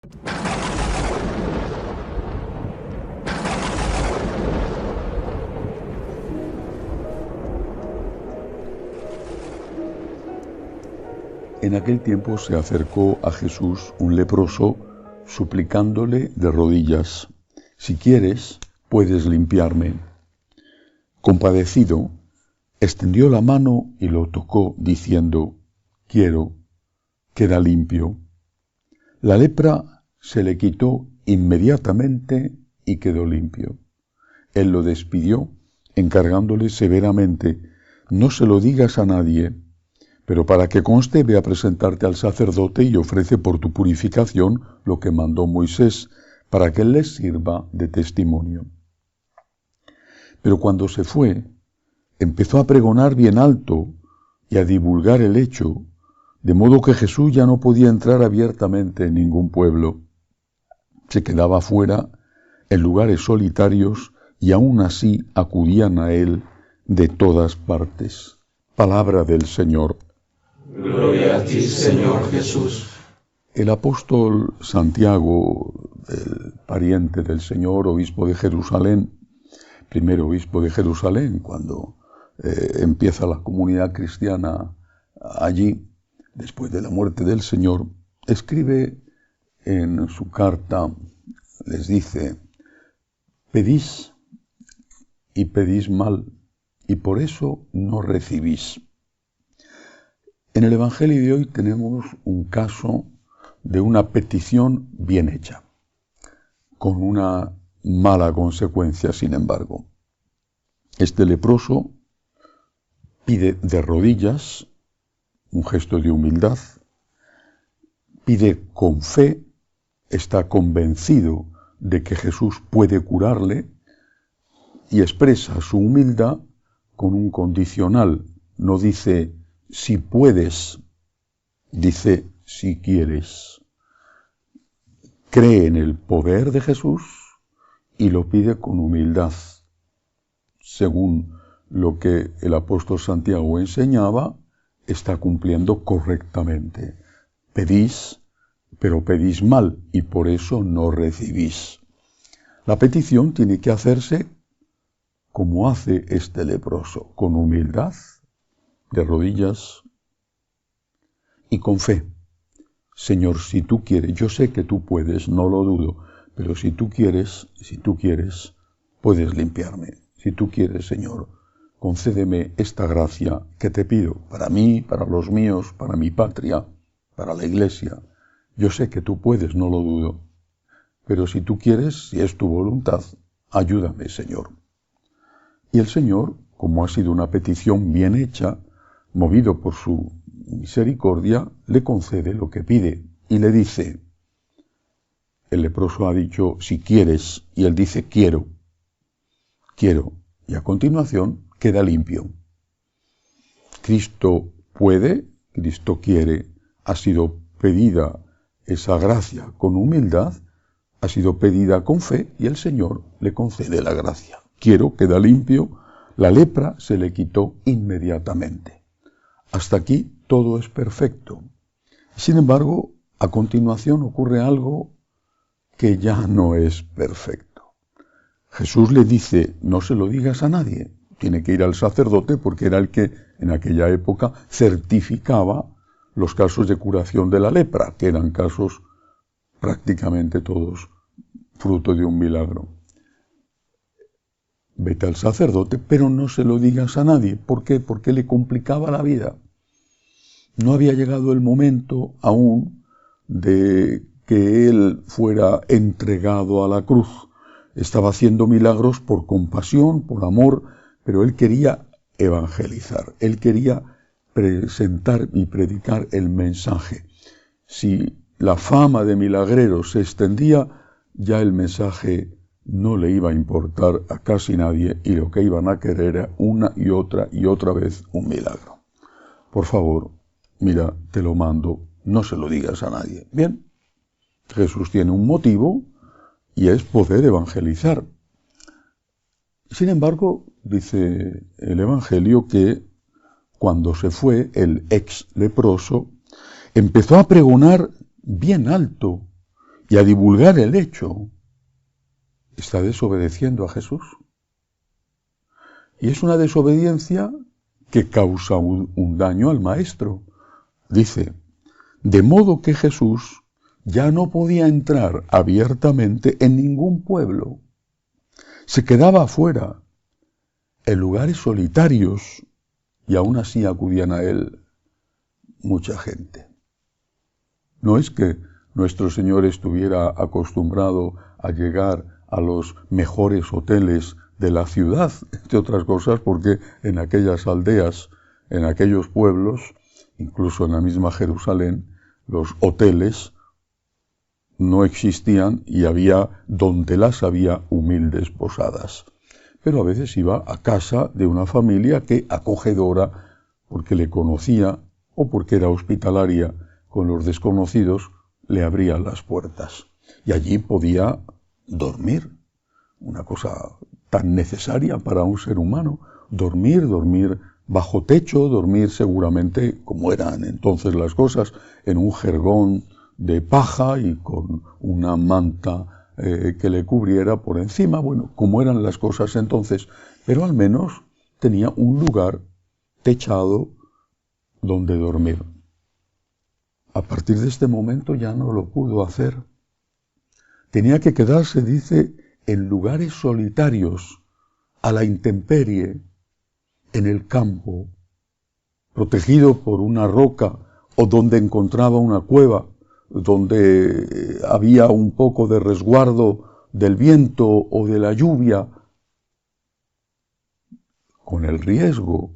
En aquel tiempo se acercó a Jesús un leproso, suplicándole de rodillas: «Si quieres, puedes limpiarme». Compadecido, extendió la mano y lo tocó, diciendo: «Quiero, queda limpio». La lepra se le quitó inmediatamente y quedó limpio. Él lo despidió, encargándole severamente: «No se lo digas a nadie, pero para que conste, ve a presentarte al sacerdote y ofrece por tu purificación lo que mandó Moisés, para que él les sirva de testimonio». Pero cuando se fue, empezó a pregonar bien alto y a divulgar el hecho, de modo que Jesús ya no podía entrar abiertamente en ningún pueblo. Se quedaba fuera, en lugares solitarios, y aún así acudían a él de todas partes. Palabra del Señor. Gloria a ti, Señor Jesús. El apóstol Santiago, el pariente del Señor, obispo de Jerusalén, primer obispo de Jerusalén, cuando empieza la comunidad cristiana allí, después de la muerte del Señor, escribe en su carta, les dice: «Pedís y pedís mal, y por eso no recibís». En el Evangelio de hoy tenemos un caso de una petición bien hecha, con una mala consecuencia, sin embargo. Este leproso pide de rodillas, un gesto de humildad, pide con fe, está convencido de que Jesús puede curarle y expresa su humildad con un condicional. No dice «si puedes», dice «si quieres». Cree en el poder de Jesús y lo pide con humildad, según lo que el apóstol Santiago enseñaba. Está cumpliendo correctamente. Pedís, pero pedís mal, y por eso no recibís. La petición tiene que hacerse como hace este leproso, con humildad, de rodillas y con fe. «Señor, si tú quieres, yo sé que tú puedes, no lo dudo, pero si tú quieres, puedes limpiarme. Si tú quieres, Señor, concédeme esta gracia que te pido, para mí, para los míos, para mi patria, para la Iglesia. Yo sé que tú puedes, no lo dudo, pero si tú quieres, si es tu voluntad, ayúdame, Señor». Y el Señor, como ha sido una petición bien hecha, movido por su misericordia, le concede lo que pide y le dice: el leproso ha dicho «si quieres», y él dice «quiero, quiero», y a continuación queda limpio. Cristo puede, Cristo quiere, ha sido pedida esa gracia con humildad, ha sido pedida con fe y el Señor le concede la gracia. Quiero, queda limpio, la lepra se le quitó inmediatamente. Hasta aquí todo es perfecto. Sin embargo, a continuación ocurre algo que ya no es perfecto. Jesús le dice: «No se lo digas a nadie». Tiene que ir al sacerdote porque era el que en aquella época certificaba los casos de curación de la lepra, que eran casos prácticamente todos fruto de un milagro. Vete al sacerdote, pero no se lo digas a nadie. ¿Por qué? Porque le complicaba la vida. No había llegado el momento aún de que él fuera entregado a la cruz. Estaba haciendo milagros por compasión, por amor, pero él quería evangelizar. Él quería presentar y predicar el mensaje. Si la fama de milagrero se extendía, ya el mensaje no le iba a importar a casi nadie y lo que iban a querer era una y otra vez un milagro. Por favor, mira, te lo mando, no se lo digas a nadie. Bien, Jesús tiene un motivo y es poder evangelizar. Sin embargo, dice el Evangelio que cuando se fue el ex leproso, empezó a pregonar bien alto y a divulgar el hecho, está desobedeciendo a Jesús. Y es una desobediencia que causa un daño al maestro. Dice, de modo que Jesús ya no podía entrar abiertamente en ningún pueblo. Se quedaba afuera, en lugares solitarios, y aún así acudían a él mucha gente. No es que nuestro Señor estuviera acostumbrado a llegar a los mejores hoteles de la ciudad, entre otras cosas porque en aquellas aldeas, en aquellos pueblos, incluso en la misma Jerusalén, los hoteles no existían y había, donde las había, humildes posadas. Pero a veces iba a casa de una familia que, acogedora, porque le conocía o porque era hospitalaria con los desconocidos, le abría las puertas. Y allí podía dormir, una cosa tan necesaria para un ser humano, dormir bajo techo, dormir seguramente, como eran entonces las cosas, en un jergón de paja y con una manta que le cubriera por encima, bueno, como eran las cosas entonces, pero al menos tenía un lugar techado donde dormir. A partir de este momento ya no lo pudo hacer. Tenía que quedarse, dice, en lugares solitarios, a la intemperie, en el campo, protegido por una roca o donde encontraba una cueva, donde había un poco de resguardo del viento o de la lluvia, con el riesgo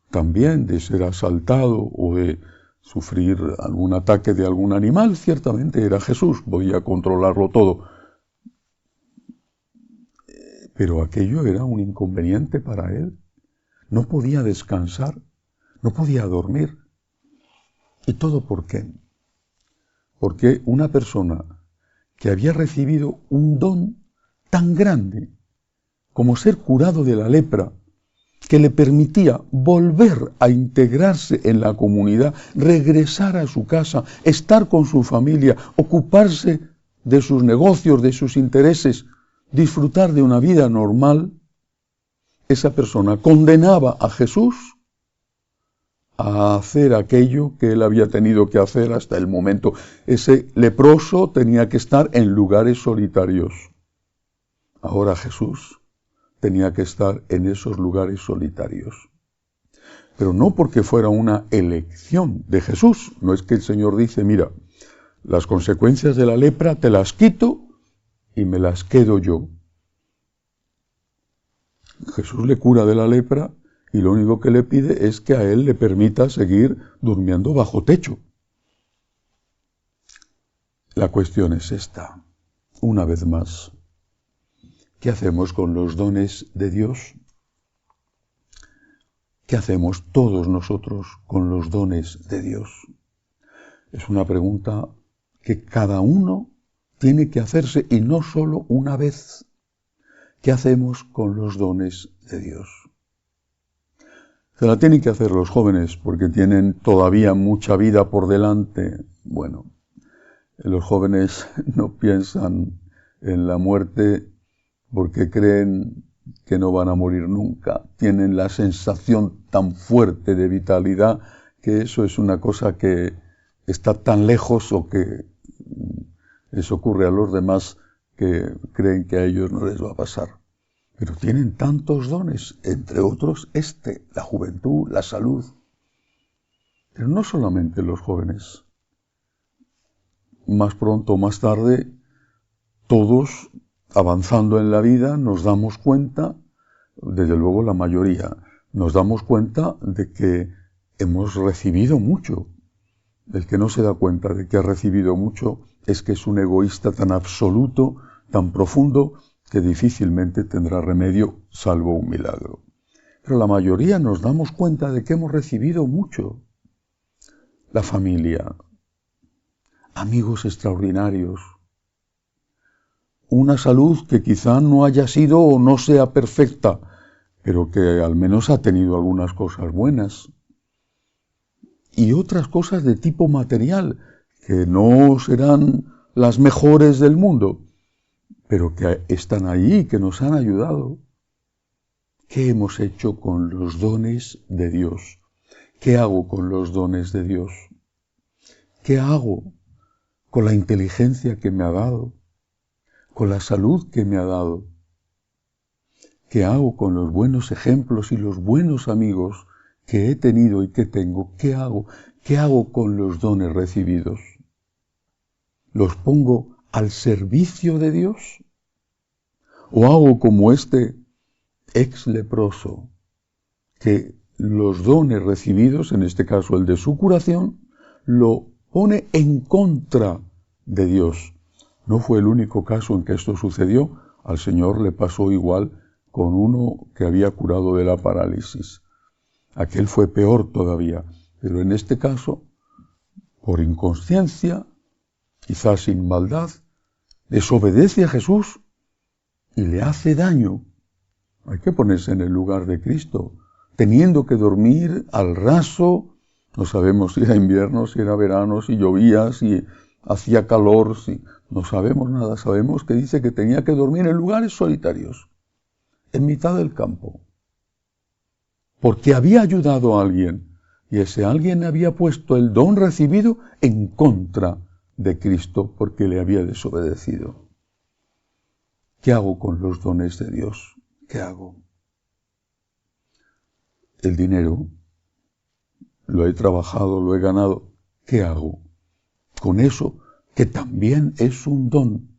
también de ser asaltado o de sufrir algún ataque de algún animal. Ciertamente era Jesús, podía controlarlo todo. Pero aquello era un inconveniente para él. No podía descansar, no podía dormir. ¿Y todo por qué? Porque una persona que había recibido un don tan grande como ser curado de la lepra, que le permitía volver a integrarse en la comunidad, regresar a su casa, estar con su familia, ocuparse de sus negocios, de sus intereses, disfrutar de una vida normal, esa persona condenaba a Jesús a hacer aquello que él había tenido que hacer hasta el momento. Ese leproso tenía que estar en lugares solitarios. Ahora Jesús tenía que estar en esos lugares solitarios. Pero no porque fuera una elección de Jesús. No es que el Señor dice, mira, las consecuencias de la lepra te las quito y me las quedo yo. Jesús le cura de la lepra y lo único que le pide es que a él le permita seguir durmiendo bajo techo. La cuestión es esta, una vez más. ¿Qué hacemos con los dones de Dios? ¿Qué hacemos todos nosotros con los dones de Dios? Es una pregunta que cada uno tiene que hacerse y no solo una vez. ¿Qué hacemos con los dones de Dios? Se la tienen que hacer los jóvenes porque tienen todavía mucha vida por delante. Bueno, los jóvenes no piensan en la muerte porque creen que no van a morir nunca. Tienen la sensación tan fuerte de vitalidad que eso es una cosa que está tan lejos o que les ocurre a los demás que creen que a ellos no les va a pasar. Pero tienen tantos dones, entre otros la juventud, la salud. Pero no solamente los jóvenes. Más pronto o más tarde, todos avanzando en la vida nos damos cuenta, desde luego la mayoría, nos damos cuenta de que hemos recibido mucho. El que no se da cuenta de que ha recibido mucho es que es un egoísta tan absoluto, tan profundo, que difícilmente tendrá remedio salvo un milagro. Pero la mayoría nos damos cuenta de que hemos recibido mucho. La familia, amigos extraordinarios, una salud que quizá no haya sido o no sea perfecta, pero que al menos ha tenido algunas cosas buenas. Y otras cosas de tipo material, que no serán las mejores del mundo, pero que están ahí, que nos han ayudado. ¿Qué hemos hecho con los dones de Dios? ¿Qué hago con los dones de Dios? ¿Qué hago con la inteligencia que me ha dado? ¿Con la salud que me ha dado? ¿Qué hago con los buenos ejemplos y los buenos amigos que he tenido y que tengo? ¿Qué hago? ¿Qué hago con los dones recibidos? ¿Los pongo al servicio de Dios? ¿O hago como este ex leproso, que los dones recibidos, en este caso el de su curación, lo pone en contra de Dios? No fue el único caso en que esto sucedió. Al Señor le pasó igual con uno que había curado de la parálisis. Aquel fue peor todavía, pero en este caso, por inconsciencia, quizás sin maldad, desobedece a Jesús y le hace daño. Hay que ponerse en el lugar de Cristo, teniendo que dormir al raso. No sabemos si era invierno, si era verano, si llovía, si hacía calor, no sabemos nada. Sabemos que dice que tenía que dormir en lugares solitarios, en mitad del campo, porque había ayudado a alguien, y ese alguien había puesto el don recibido en contra de Cristo porque le había desobedecido. ¿Qué hago con los dones de Dios? ¿Qué hago? El dinero lo he trabajado, lo he ganado. ¿Qué hago con eso que también es un don?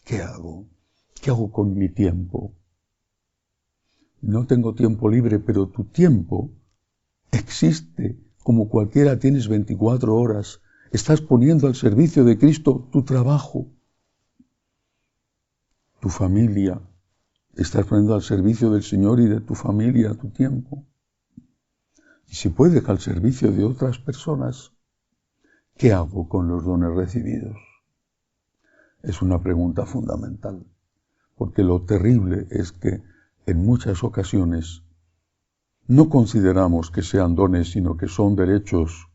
¿Qué hago? ¿Qué hago con mi tiempo? No tengo tiempo libre, pero tu tiempo existe como cualquiera. Tienes 24 horas. Estás poniendo al servicio de Cristo tu trabajo, tu familia. Estás poniendo al servicio del Señor y de tu familia tu tiempo. Y si puedes al servicio de otras personas, ¿qué hago con los dones recibidos? Es una pregunta fundamental, porque lo terrible es que en muchas ocasiones no consideramos que sean dones, sino que son derechos,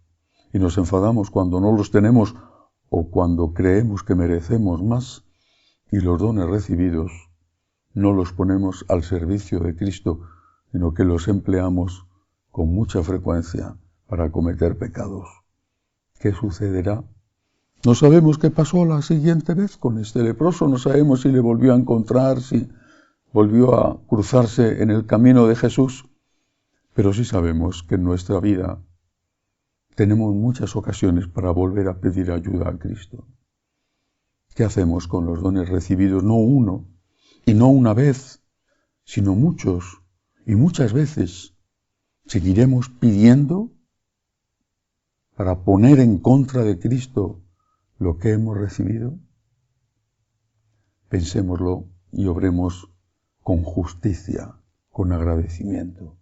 y nos enfadamos cuando no los tenemos o cuando creemos que merecemos más, y los dones recibidos no los ponemos al servicio de Cristo, sino que los empleamos con mucha frecuencia para cometer pecados. ¿Qué sucederá? No sabemos qué pasó la siguiente vez con este leproso, no sabemos si le volvió a encontrar, si volvió a cruzarse en el camino de Jesús, pero sí sabemos que en nuestra vida tenemos muchas ocasiones para volver a pedir ayuda a Cristo. ¿Qué hacemos con los dones recibidos? No uno, y no una vez, sino muchos, y muchas veces. ¿Seguiremos pidiendo para poner en contra de Cristo lo que hemos recibido? Pensémoslo y obremos con justicia, con agradecimiento.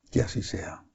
Que así sea.